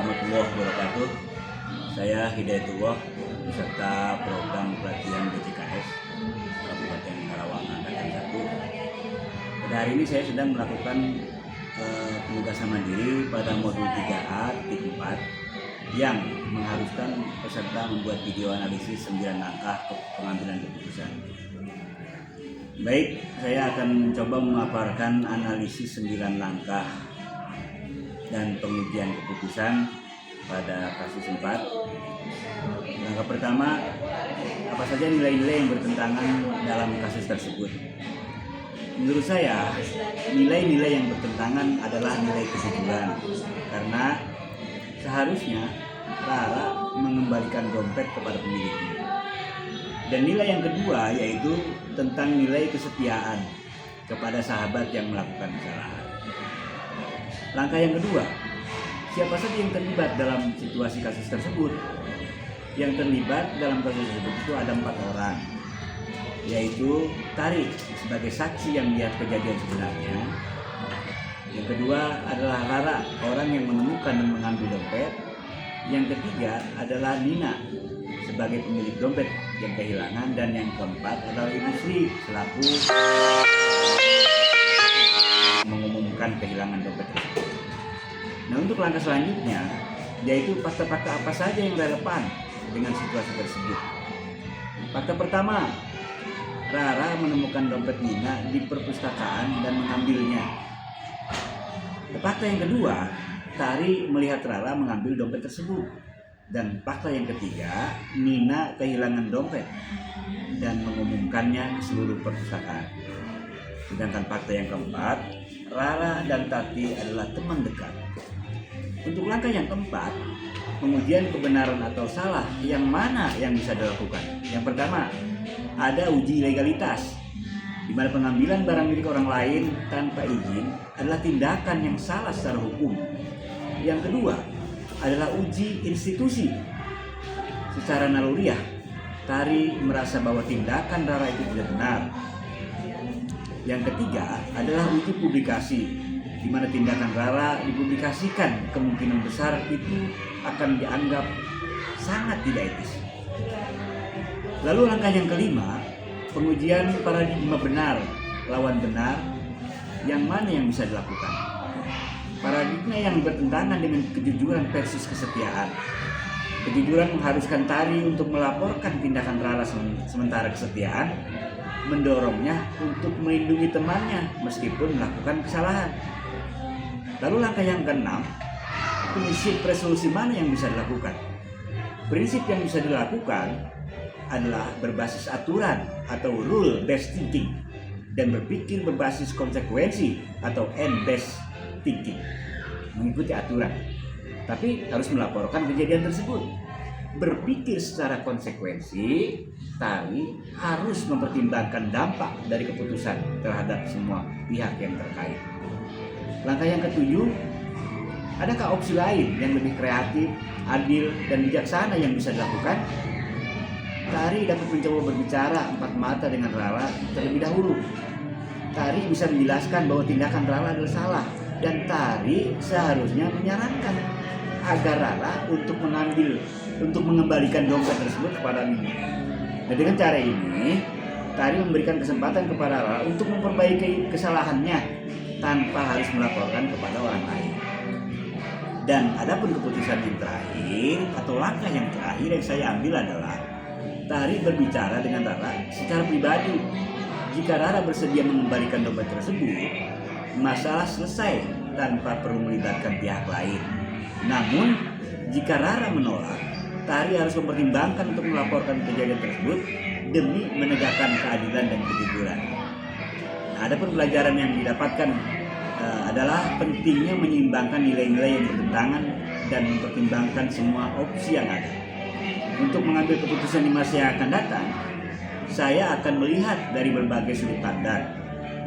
warahmatullahi wabarakatuh. Saya Hidayatullah, peserta program pelatihan BCKS Kabupaten Karawang Angkatan 1. Pada hari ini saya sedang melakukan penugasan mandiri pada modul 3A titik 4 yang mengharuskan peserta membuat video analisis 9 langkah pengambilan keputusan. Baik, saya akan mencoba memaparkan analisis 9 langkah dan pengujian keputusan pada kasus 4. Langkah pertama, apa saja nilai-nilai yang bertentangan dalam kasus tersebut? Menurut saya, nilai-nilai yang bertentangan adalah nilai kejujuran, karena seharusnya Rara mengembalikan dompet kepada pemiliknya. Dan nilai yang kedua yaitu tentang nilai kesetiaan kepada sahabat yang melakukan kesalahan. Langkah yang kedua, siapa saja yang terlibat dalam situasi kasus tersebut? Yang terlibat dalam kasus tersebut itu ada 4 orang, yaitu Tari sebagai saksi yang melihat kejadian sebenarnya. Yang kedua adalah Rara, orang yang menemukan dan mengambil dompet. Yang ketiga adalah Nina sebagai pemilik dompet yang kehilangan, dan yang keempat adalah Ibu Sri selaku mengumumkan kehilangan dompet tersebut. Nah, untuk langkah selanjutnya yaitu fakta-fakta apa saja yang relevan dengan situasi tersebut. Fakta pertama, Rara menemukan dompet Nina di perpustakaan dan mengambilnya. Fakta yang kedua, Tari melihat Rara mengambil dompet tersebut. Dan fakta yang ketiga, Nina kehilangan dompet dan mengumumkannya ke seluruh perpustakaan. Sedangkan fakta yang keempat, Rara dan Tati adalah teman dekat. Untuk langkah yang keempat, pengujian kebenaran atau salah, yang mana yang bisa dilakukan? Yang pertama, ada uji legalitas, di mana pengambilan barang milik orang lain tanpa izin adalah tindakan yang salah secara hukum. Yang kedua adalah uji institusi. Secara naluriah, Tari merasa bahwa tindakan Rara itu tidak benar. Yang ketiga adalah uji publikasi, di mana tindakan Rara dipublikasikan kemungkinan besar itu akan dianggap sangat tidak etis. Lalu langkah yang kelima, pengujian paradigma benar lawan benar, yang mana yang bisa dilakukan? Paradigma yang bertentangan dengan kejujuran versus kesetiaan. Kejujuran mengharuskan Tari untuk melaporkan tindakan Rara, sementara kesetiaan mendorongnya untuk melindungi temannya meskipun melakukan kesalahan. Lalu langkah yang keenam, prinsip resolusi mana yang bisa dilakukan? Prinsip yang bisa dilakukan adalah berbasis aturan atau rule based thinking dan berpikir berbasis konsekuensi atau end based thinking. Mengikuti aturan, tapi harus melaporkan kejadian tersebut. Berpikir secara konsekuensi, Tari harus mempertimbangkan dampak dari keputusan terhadap semua pihak yang terkait. Langkah yang ketujuh, adakah opsi lain yang lebih kreatif, adil, dan bijaksana yang bisa dilakukan? Tari dapat mencoba berbicara empat mata dengan Rara terlebih dahulu. Tari bisa menjelaskan bahwa tindakan Rara adalah salah, dan Tari seharusnya menyarankan agar Rara untuk mengembalikan dompet tersebut kepada Nina. Dan dengan cara ini, Tari memberikan kesempatan kepada Rara untuk memperbaiki kesalahannya tanpa harus melaporkan kepada orang lain. Dan adapun keputusan yang terakhir atau langkah yang terakhir yang saya ambil adalah Tari berbicara dengan Rara secara pribadi. Jika Rara bersedia mengembalikan dompet tersebut, masalah selesai tanpa perlu melibatkan pihak lain. Namun, jika Rara menolak, Tari harus mempertimbangkan untuk melaporkan kejadian tersebut demi menegakkan keadilan dan kejujuran. Ada pembelajaran yang didapatkan adalah pentingnya menyeimbangkan nilai-nilai yang bertentangan dan mempertimbangkan semua opsi yang ada. Untuk mengambil keputusan di masa yang akan datang, saya akan melihat dari berbagai sudut pandang,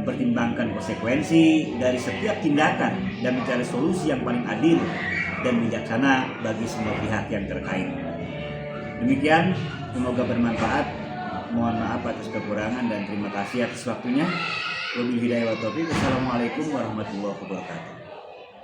mempertimbangkan konsekuensi dari setiap tindakan dan mencari solusi yang paling adil dan bijaksana bagi semua pihak yang terkait. Demikian, semoga bermanfaat. Mohon maaf atas kekurangan dan terima kasih atas waktunya. Wabillahi hidayah wa taufiq. Wassalamualaikum warahmatullahi wabarakatuh.